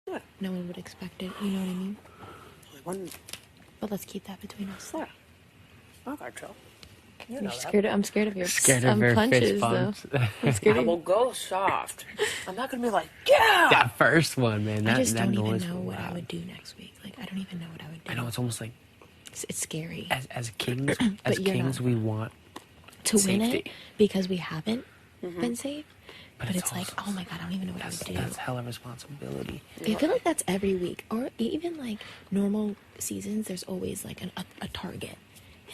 What? No one would expect it, you know what I mean? One... But let's keep that between us. Yeah. Okay, chill. You I'm scared of your scared of her punches, fist bumps. though. I'm scared I of will go soft. I'm not gonna be like, yeah! That first one, man. I just don't even noise know was what I loud. would do next week. Like, I don't even know what I would do. I know, it's almost like... It's scary. As kings, we want to safety. win it because we haven't been safe. But it's like, oh my god, I don't even know what I would do. That's hella responsibility. I feel like that's every week. Or even like normal seasons, there's always like a target.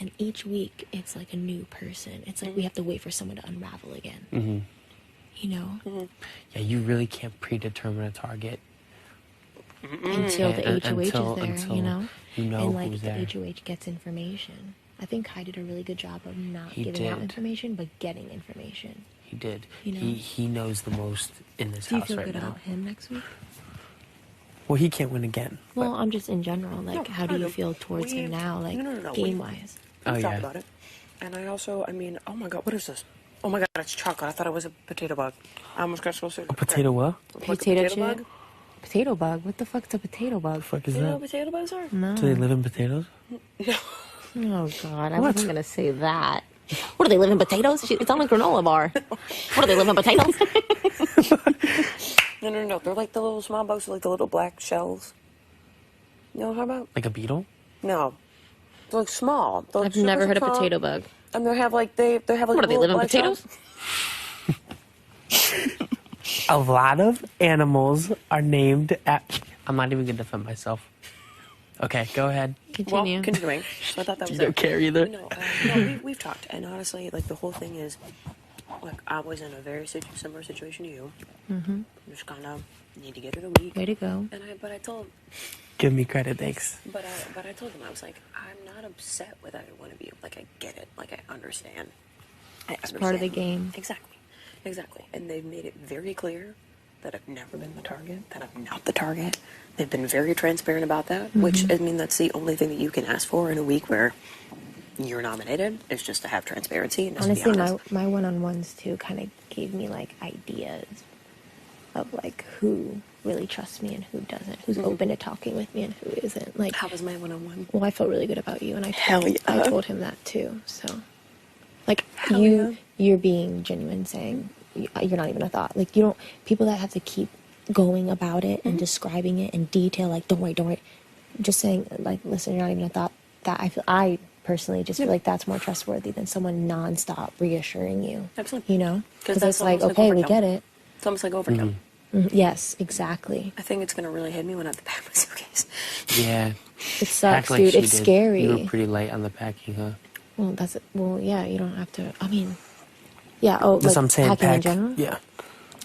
And each week, it's like a new person. It's like we have to wait for someone to unravel again. Mm-hmm. You know? Yeah, you really can't predetermine a target. Until the HOH is there, until you know? You know and like who's the there. HOH gets information. I think Kai did a really good job of not He giving out did. information, but getting information. He did. You know? He knows the most in this Do you house feel right good now. about him next week? Well, he can't win again. Well, I'm just in general. Like, No, how do I you know. feel towards him now? Like, No. game-wise? Oh, We've yeah. talked about it. And I also, I mean, oh my god, what is this? Oh my god, it's chocolate. I thought it was a potato bug. I almost got so sick. A potato what? Like a Potato chip? bug? Potato bug? What the fuck's a potato bug? The fuck is You know that? what potato bugs are? No. Do they live in potatoes? No. Oh, God. I What? wasn't going to say that. What, do they live in potatoes? It's on a granola bar. What, do they live in potatoes? No. They're like the little small bugs with like the little black shells. You know what I'm talking about? Like a beetle? No. They're like small. They're like I've never super heard a small. potato bug. And they have like they have like What, do they live in black potatoes? shells. A lot of animals are named at... I'm not even going to defend myself. Okay, go ahead. Continue. Well, continuing. So I thought that was You don't care either? No, we've talked, and honestly, like the whole thing is, like I was in a very similar situation to you. Mm-hmm. Just kind of need to get it a week. Way to go. And I told, Give me credit, thanks. but I told them I was like, I'm not upset with either one of you. Like I get it. Like I understand. It's part of the game. Exactly. And they've made it very clear that I've never been the target, that I'm not the target. They've been very transparent about that, which, I mean, that's the only thing that you can ask for in a week where you're nominated, is just to have transparency. And just Honestly, be honest. my one-on-ones, too, kind of gave me, like, ideas of, like, who really trusts me and who doesn't, who's open to talking with me and who isn't. Like, How was my one-on-one? well, I felt really good about you, and Hell yeah. I told him that, too, so. Like, Hell yeah. you're being genuine, saying you're not even a thought. Like, you don't, people that have to keep going about it and describing it in detail, like, don't worry, just saying, like, listen, you're not even a thought, that I personally just feel like that's more trustworthy than someone nonstop reassuring you. Absolutely. You know? 'Cause Because that's it's like, almost like okay, we overkill. get it. It's almost like overkill. Yes, exactly. I think it's going to really hit me when I have to pack my suitcase. Yeah. It sucks, Act like dude. she It's did. scary. You were pretty light on the packing, huh? Well, yeah, you don't have to, I mean, yeah, oh, That's like, what I'm saying, packing in pack. general? Yeah.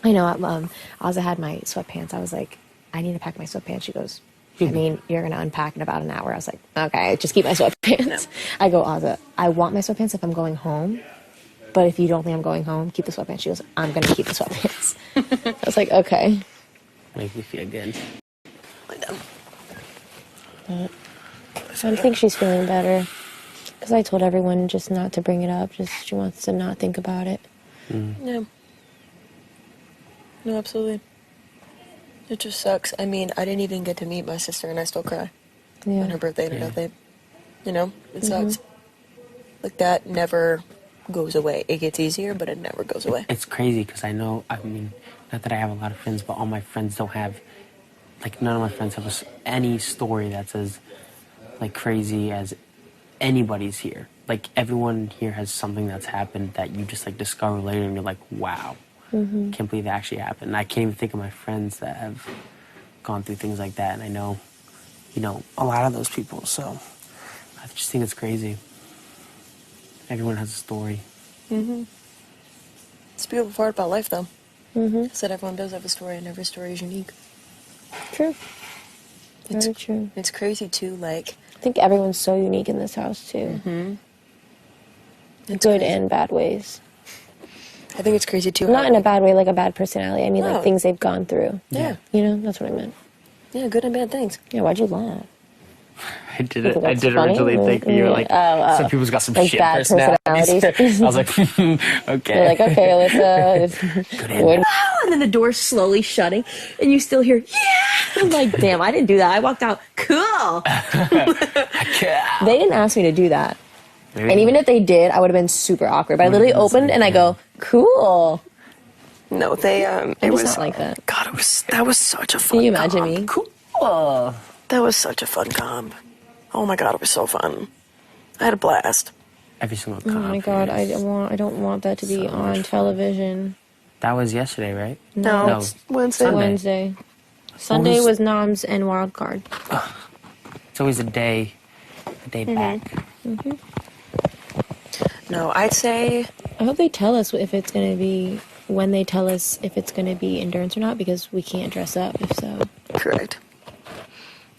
I know, Ozza had my sweatpants. I was like, I need to pack my sweatpants. She goes, I mean, you're going to unpack in about an hour. I was like, okay, just keep my sweatpants. I go, Ozza, I want my sweatpants if I'm going home, but if you don't think I'm going home, keep the sweatpants. She goes, I'm going to keep the sweatpants. I was like, okay. Make me feel good. I think she's feeling better. Because I told everyone just not to bring it up. Just she wants to not think about it. Yeah. No, absolutely. It just sucks. I mean, I didn't even get to meet my sister, and I still cry Yeah. on her birthday and Yeah. everything. You know, it sucks. Like that never goes away. It gets easier, but it never goes away. It's crazy because I mean, not that I have a lot of friends, but all my friends don't have, like, none of my friends have any story that's as, like, crazy as anybody's here. Like, everyone here has something that's happened that you just, like, discover later and you're like, wow. Can't believe that actually happened. And I can't even think of my friends that have gone through things like that. And I know, you know, a lot of those people. So I just think it's crazy. Everyone has a story. It's the beautiful part about life, though. Is that everyone does have a story, and every story is unique. True. Very true. It's crazy, too, like... I think everyone's so unique in this house, too. It's Good crazy. and bad ways. I think it's crazy, too. Not in a bad way, like a bad personality. I mean, No. like things they've gone through. Yeah. You know, that's what I meant. Yeah, good and bad things. Yeah, why'd you laugh? I did think that's funny? originally think you were like, some people's got some Like shit bad personalities. personalities. I was like, okay. You're like, okay, Alyssa. Good and bad. And then the door's slowly shutting, and you still hear, yeah! I'm like, damn, I didn't do that. I walked out, cool. They didn't ask me to do that. Maybe. And even if they did, I would have been super awkward. But I literally opened and I go, cool. No, they it was not like that. God, that was such a fun. Can you imagine comp. me? Cool. That was such a fun comp. Oh my God, it was so fun. I had a blast. Every single Oh my God, I don't want that to be So on much television. That was yesterday, right? No, No. it's Wednesday. Sunday. Wednesday. Sunday was Noms and Wild Card. It's always a day back. No, I'd say I hope they tell us if it's going to be, when they tell us if it's going to be endurance or not, because we can't dress up if so. correct.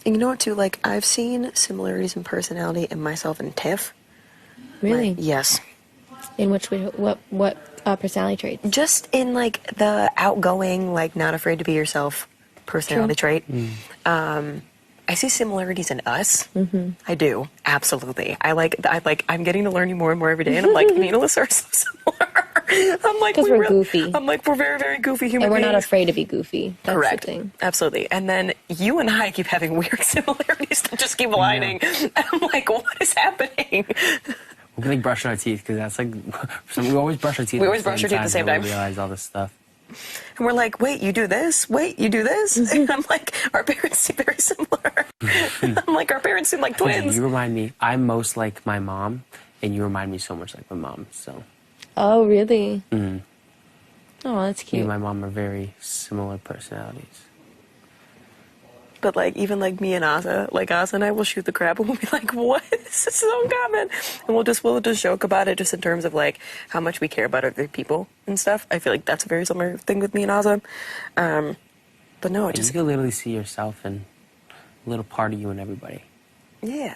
And you know what, too? Like, I've seen similarities in personality in myself and Tiff. Really? Like, yes. In which way, what personality traits? Just in, like, the outgoing, like, not afraid to be yourself personality trait. I see similarities in us. I do, absolutely. I'm getting to learn you more and more every day, and I'm like, me and Alyssa are so similar. I'm like, 'Cause we're goofy. I'm like, we're very, very goofy human And we're beings. not afraid to be goofy. That's Correct. the thing. Absolutely. And then you and I keep having weird similarities that just keep aligning. And I'm like, what is happening? We're like brushing our teeth because that's like we always brush our teeth. We always brush our teeth at the same time. We realize all this stuff. And we're like, wait, you do this? Wait, you do this? And I'm like, our parents seem very similar. I'm like, our parents seem like twins. You remind me. I'm most like my mom, and you remind me so much like my mom. So. Oh, really? Mm. Oh, that's Me cute. and my mom are very similar personalities. But like, even like me and Asa, like Asa and I will shoot the crap and we'll be like, what? This is so common. And we'll just joke about it just in terms of like how much we care about other people and stuff. I feel like that's a very similar thing with me and Asa. But no, it And just, you can literally see yourself and a little part of you and everybody. yeah.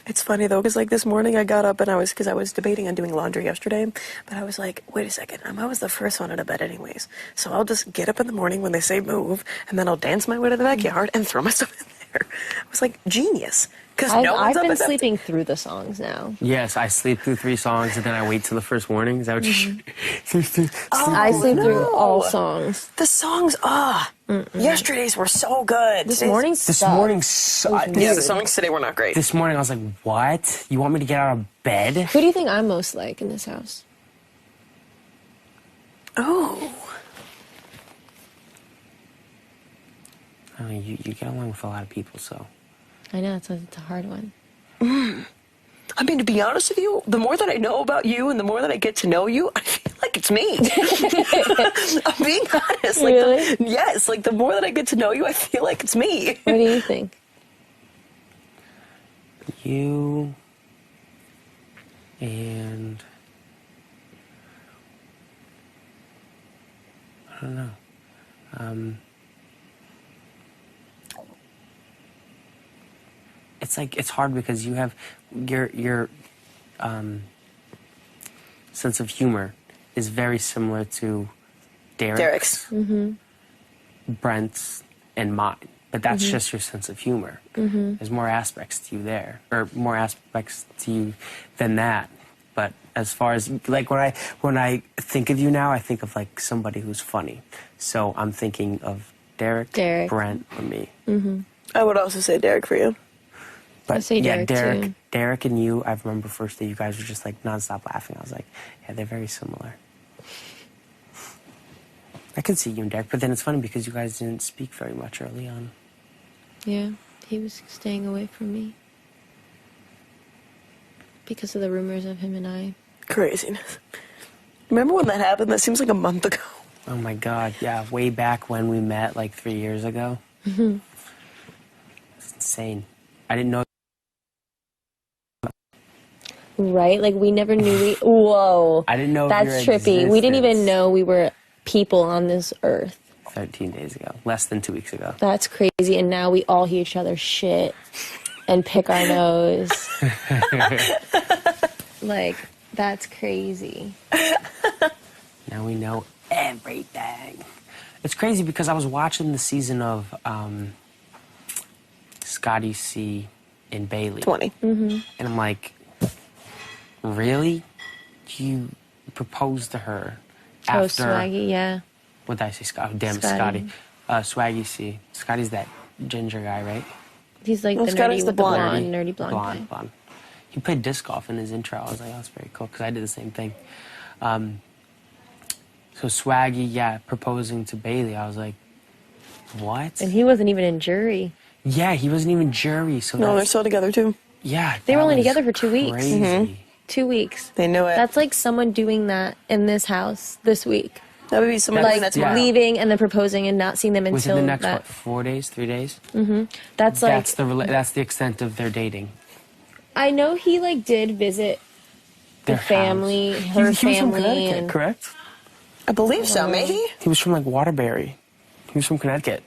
It's funny though, because like this morning I got up and because I was debating on doing laundry yesterday, but I was like, wait a second, I'm always the first one out of bed anyways. So I'll just get up in the morning when they say move, and then I'll dance my way to the backyard and throw my stuff in there. I was like, genius. Because no one's I've up been at that sleeping through the songs now. Yes, I sleep through 3 songs and then I wait till the first warning. Is that what you I sleep through no. all songs. The songs, yesterday's were so good. This Today's- morning, This morning sucked. Yeah, the songs today were not great. This morning I was like, what? You want me to get out of bed? Who do you think I'm most like in this house? Oh. I mean, you get along with a lot of people, so. I know, it's a hard one. I mean, to be honest with you, the more that I know about you and the more that I get to know you, I feel like it's me. I'm being honest. Like, Really? yes, like the more that I get to know you, I feel like it's me. What do you think? You and I don't know. It's like it's hard because you have your sense of humor is very similar to Derek's, Brent's, and mine. But that's just your sense of humor. There's more aspects to you there, or more aspects to you than that. But as far as like when I think of you now, I think of like somebody who's funny. So I'm thinking of Derek. Brent, or me. I would also say Derek for you. But I'd say Derek, too. Derek and you. I remember first day you guys were just like nonstop laughing. I was like, yeah, they're very similar. I could see you and Derek, but then it's funny because you guys didn't speak very much early on. Yeah, he was staying away from me. Because of the rumors of him and I. Craziness. Remember when that happened? That seems like a month ago. Oh my God, yeah, way back when we met like 3 years ago. It's insane. I didn't know. Right? Like, we never knew we... Whoa. I didn't know of That's your trippy. We didn't even existence. know we were people on this earth. 13 days ago, less than 2 weeks ago. That's crazy. And now we all hear each other's shit and pick our nose. Like, that's crazy. Now we know everything. It's crazy because I was watching the season of Scotty C and Bailey. 20. And I'm like, really? You proposed to her Oh, after... Swaggy, yeah. What did I say? Oh, damn, Scotty. Scotty. Swaggy C. Scotty's that ginger guy, right? He's like Well, the Scotty's nerdy the with the blonde. nerdy blonde guy. Blonde. He played disc golf in his intro. I was like, oh, that's very cool, because I did the same thing. So Swaggy, yeah, proposing to Bailey. I was like, what? And he wasn't even in jury. Yeah, he wasn't even jury. So No, they're that's, still together too. yeah, They were that only was together for 2 weeks. Crazy. 2 weeks. They knew it. That's like someone doing that in this house this week. That would be someone Like doing that yeah. tomorrow. leaving and then proposing and not seeing them Within until the next, that. what, 4 days, 3 days? That's like That's the extent of their dating. I know he like did visit the Their family, house. her He was from family, Connecticut, and correct? I believe so, maybe. He was from like Waterbury. He was from Connecticut.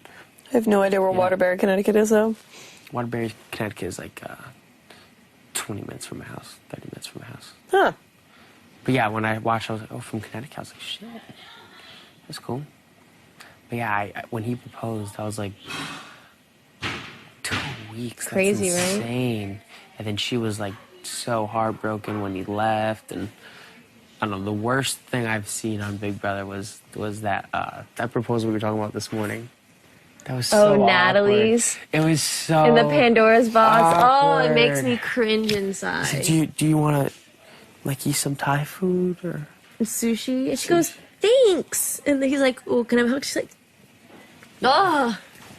I have no idea where Waterbury, Connecticut is, though. Waterbury, Connecticut is like 20 minutes from my house, 30 minutes from my house. Huh. But yeah, when I watched, I was like, oh, from Connecticut. I was like, shit, that's cool. But yeah, when he proposed, I was like, 2 weeks. Crazy, that's right? insane. And then she was like so heartbroken when he left, and I don't know. The worst thing I've seen on Big Brother was that that proposal we were talking about this morning. That was so awkward. Natalie's It was so in the Pandora's box. Oh, it makes awkward. me cringe inside. Do you want to like eat some Thai food or Sushi, and she goes, "Thanks," and then he's like, "Oh, can I have a hug?" She's like, "Oh,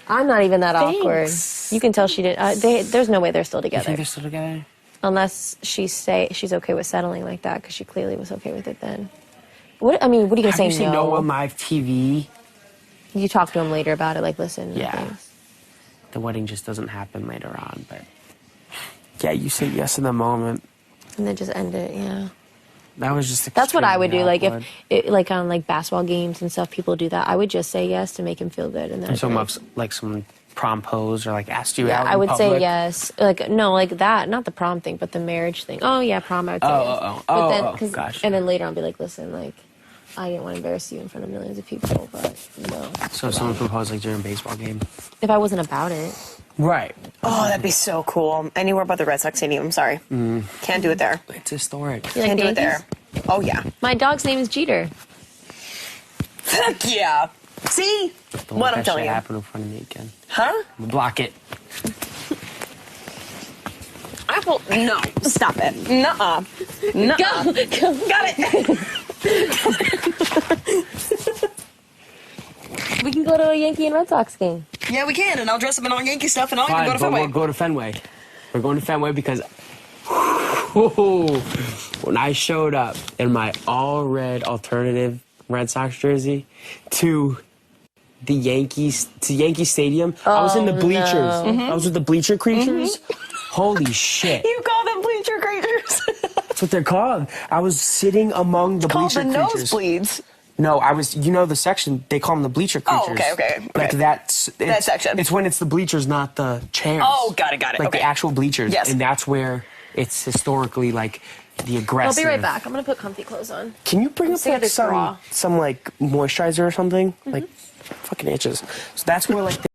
I'm not even that Thanks. awkward." You can tell she didn't. There's no way they're still you think together they're still together? unless she's okay with settling like that because she clearly was okay with it then. What are you gonna Have say? you seen no on live TV? You talk to him later about it, like, listen. Yeah. Things. The wedding just doesn't happen later on, but yeah, you say yes in the moment. And then just end it. Yeah. That was just That's what I would do. extremely Like awkward. if, like on like basketball games and stuff, people do that. I would just say yes to make him feel good, and then I'm I'd be talking like, about like someone proposed or like asked you yeah, out I in would say public. yes. Like no, like that, not the prom thing, but the marriage thing. Oh yeah, prom. I would say yes. But then, 'cause- gotcha. And then later I'll be like, listen, like I didn't want to embarrass you in front of millions of people, but no. So if someone proposed like during a baseball game. If I wasn't about it, Right. Oh, that'd be so cool. Anywhere but the Red Sox Stadium. I'm sorry. Can't do it there. It's historic. you like Can't the do it there. Yankees? Oh, yeah. My dog's name is Jeter. Heck yeah. See? Don't What let I'm that telling shit you. happen in front of me again. Huh? Block it. I will. No. Stop it. Nuh-uh. Nuh-uh. Go. Got it. We can go to a Yankee and Red Sox game. Yeah, we can. And I'll dress up in all Yankee stuff and I'll even Fine, go to but Fenway. we'll go to Fenway. We're going to Fenway because when I showed up in my all red alternative Red Sox jersey to the Yankees to Yankee Stadium, I was in the bleachers. I was with the bleacher creatures. Holy shit! You call them bleacher creatures. That's what they're called. I was sitting among the Called bleacher the creatures. nosebleeds. No, I was. You know the section they call them the bleacher creatures. Oh, okay. Like that section. It's when it's the bleachers, not the chairs. Oh, got it. Like Okay. the actual bleachers. Yes. And that's where it's historically like the I'll aggressive. be right back. I'm gonna put comfy clothes on. Can you bring I'm up sick of like this bra. some like moisturizer or something? Like fucking itches. So that's where like.